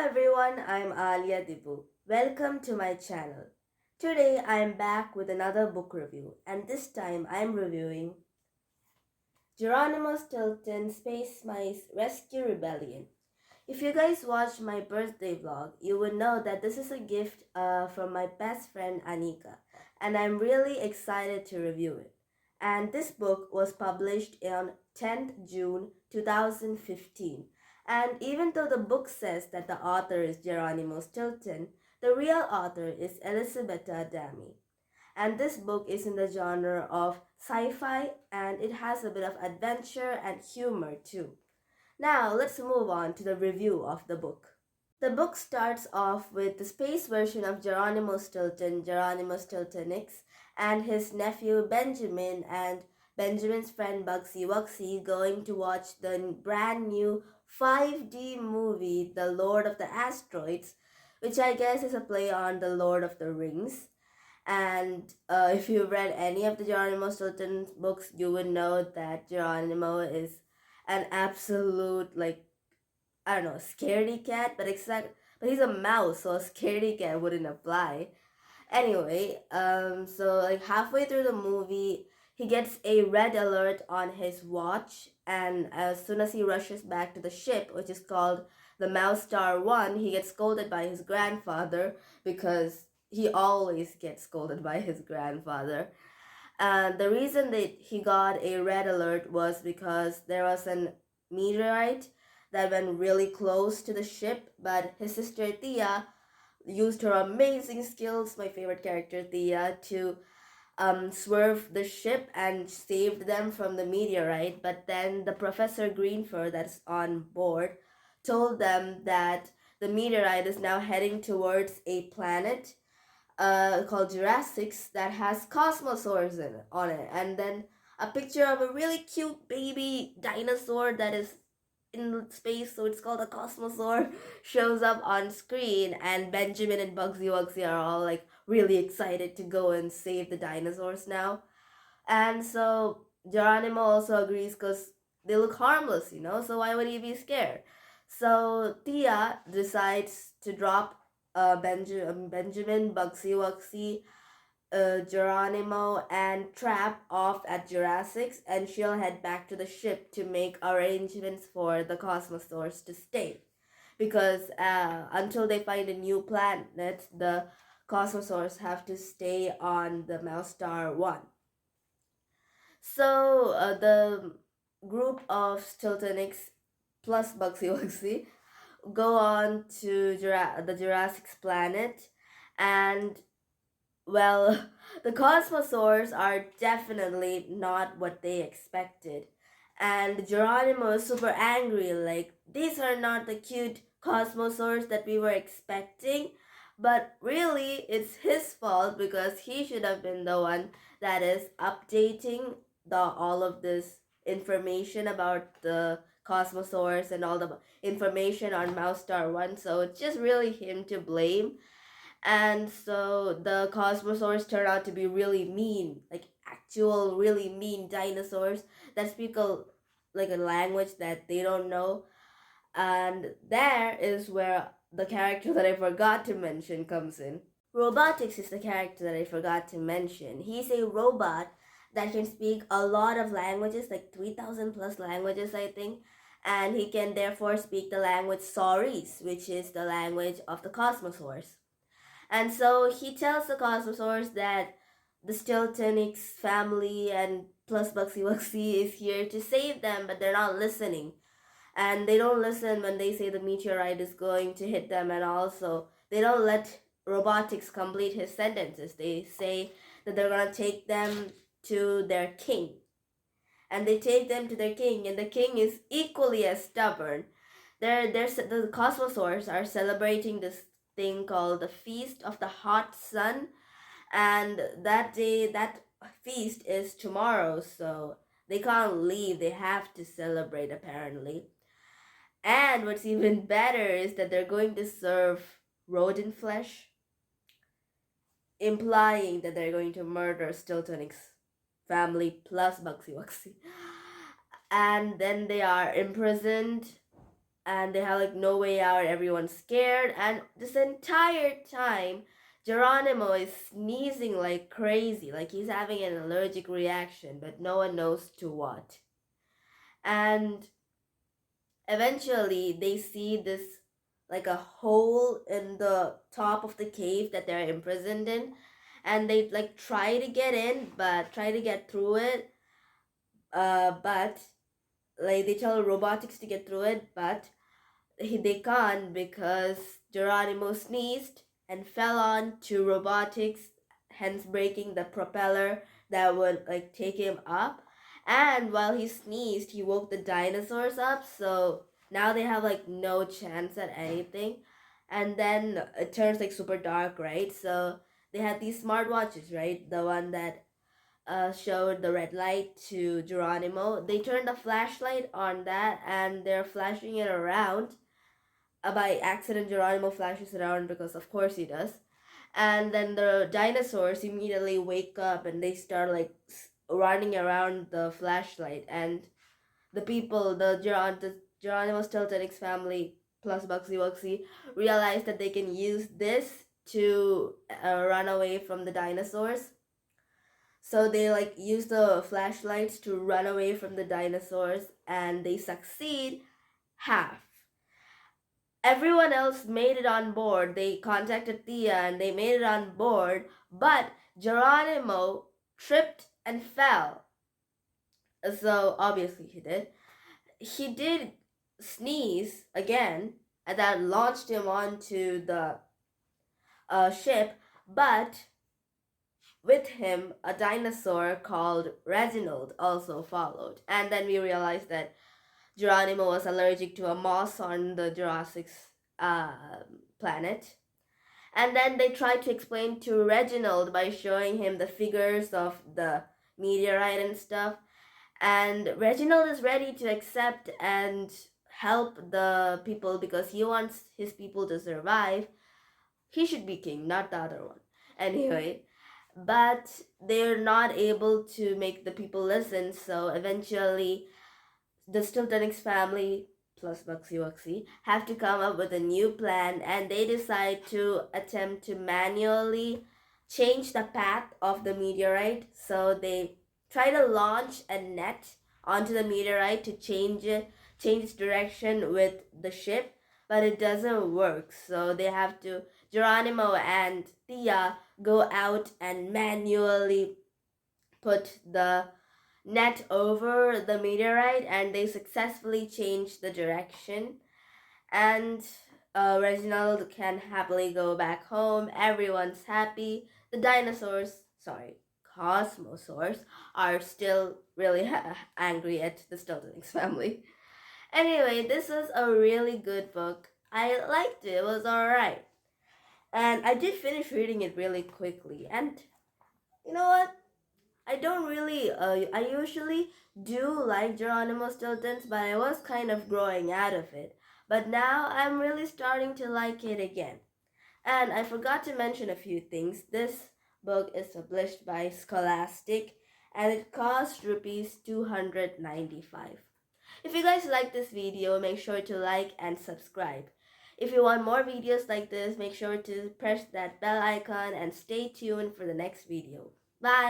everyone, I'm Alia Dibu. Welcome to my channel. Today I am back with another book review, and this time I am reviewing Geronimo Stilton Space Mice Rescue Rebellion. If you guys watched my birthday vlog, you would know that this is a gift from my best friend Anika, and I'm really excited to review it. And this book was published on 10th June 2015. And even though the book says that the author is Geronimo Stilton, the real author is Elisabetta Dami. And this book is in the genre of sci-fi, and it has a bit of adventure and humor too. Now, let's move on to the review of the book. The book starts off with the space version of Geronimo Stilton, Geronimo Stiltonix, and his nephew Benjamin and Benjamin's friend Bugsy Wugsy going to watch the brand new 5D movie, The Lord of the Asteroids, which I guess is a play on The Lord of the Rings. And if you've read any of the Geronimo Stilton books, you would know that Geronimo is an absolute, like, I don't know, scaredy cat, but he's a mouse, so a scaredy cat wouldn't apply. Anyway, so like halfway through the movie, he gets a red alert on his watch, and as soon as he rushes back to the ship, which is called the Mouse Star 1, he gets scolded by his grandfather because he always gets scolded by his grandfather. And the reason that he got a red alert was because there was an meteorite that went really close to the ship, but his sister Thea used her amazing skills, my favorite character Thea, to swerve the ship and saved them from the meteorite. But then the Professor Greenfur that's on board told them that the meteorite is now heading towards a planet called Jurassics that has Cosmosaurs on it, and then a picture of a really cute baby dinosaur that is in space, so it's called a Cosmosaur, shows up on screen, and Benjamin and Bugsy Wugsy are all like really excited to go and save the dinosaurs now. And so Geronimo also agrees because they look harmless, so why would he be scared? So Tia decides to drop Benjamin, Bugsy Wugsy, Geronimo, and Trap off at Jurassics, and she'll head back to the ship to make arrangements for the Cosmosaurs to stay. Because until they find a new planet, the Cosmosaurs have to stay on the Mouse Star 1. So the group of Stiltonix plus Bugsy Wugsy go on to the Jurassic's planet, and well, the Cosmosaurs are definitely not what they expected. And Geronimo is super angry, like, these are not the cute Cosmosaurs that we were expecting. But really, it's his fault because he should have been the one that is updating all of this information about the Cosmosaurs and all the information on Mouse Star 1. So it's just really him to blame. And so the Cosmosaurs turn out to be really mean, like actual really mean dinosaurs that speak like a language that they don't know. And there is where the character that I forgot to mention comes in. Robotics is the character that I forgot to mention. He's a robot that can speak a lot of languages, like 3,000 plus languages, I think. And he can therefore speak the language Saurese, which is the language of the Cosmosaurs. And so he tells the Cosmosaurs that the Stiltonix family and plus Bugsy Wugsy is here to save them, but they're not listening. And they don't listen when they say the meteorite is going to hit them, and also they don't let Robotics complete his sentences. They say that they're gonna take them to their king. And they take them to their king, and the king is equally as stubborn. The Cosmosaurs are celebrating this thing called the Feast of the Hot Sun, and that day, that feast is tomorrow, so they can't leave. They have to celebrate, apparently. And what's even better is that they're going to serve rodent flesh, implying that they're going to murder Stiltonix family plus Bugsy Wugsy. And then they are imprisoned and they have like no way out. Everyone's scared, and this entire time Geronimo is sneezing like crazy, like he's having an allergic reaction, but no one knows to what. And eventually they see this like a hole in the top of the cave that they're imprisoned in, and they like try to get in, but try to get through it, but like they tell robotics to get through it, but they can't because Geronimo sneezed and fell on to robotics, hence breaking the propeller that would like take him up. And while he sneezed, he woke the dinosaurs up, so now they have like no chance at anything. And then it turns like super dark, right? So they had these smartwatches, right? The one that showed the red light to Geronimo. They turned a flashlight on that and they're flashing it around. By accident, Geronimo flashes around because, of course, he does. And then the dinosaurs immediately wake up and they start like running around the flashlight. And the people, the Geronimo Stiltonix family plus Bugsy Wugsy, realize that they can use this to run away from the dinosaurs. So they like use the flashlights to run away from the dinosaurs, and they succeed half. Everyone else made it on board. They contacted Thea and they made it on board, but Geronimo tripped and fell. So obviously he did. He did sneeze again, and that launched him onto the ship, but with him, a dinosaur called Reginald also followed. And then we realized that Geronimo was allergic to a moss on the Jurassic planet. And then they tried to explain to Reginald by showing him the figures of the meteorite and stuff. And Reginald is ready to accept and help the people because he wants his people to survive. He should be king, not the other one. Anyway, but they're not able to make the people listen, so eventually the Stiltonix family plus Bugsy Wugsy have to come up with a new plan, and they decide to attempt to manually change the path of the meteorite. So they try to launch a net onto the meteorite to change its direction with the ship, but it doesn't work. So they have to, Geronimo and Thea go out and manually put the net over the meteorite, and they successfully change the direction. And Reginald can happily go back home. Everyone's happy. The dinosaurs, sorry, Cosmosaurs, are still really angry at the Stiltonix family. Anyway, this was a really good book. I liked it. It was alright. And I did finish reading it really quickly. And you know what? I don't really, I usually do like Geronimo Stiltons, but I was kind of growing out of it. But now I'm really starting to like it again. And I forgot to mention a few things. This book is published by Scholastic and it costs rupees 295. If you guys like this video, make sure to like and subscribe. If you want more videos like this, make sure to press that bell icon and stay tuned for the next video. Bye!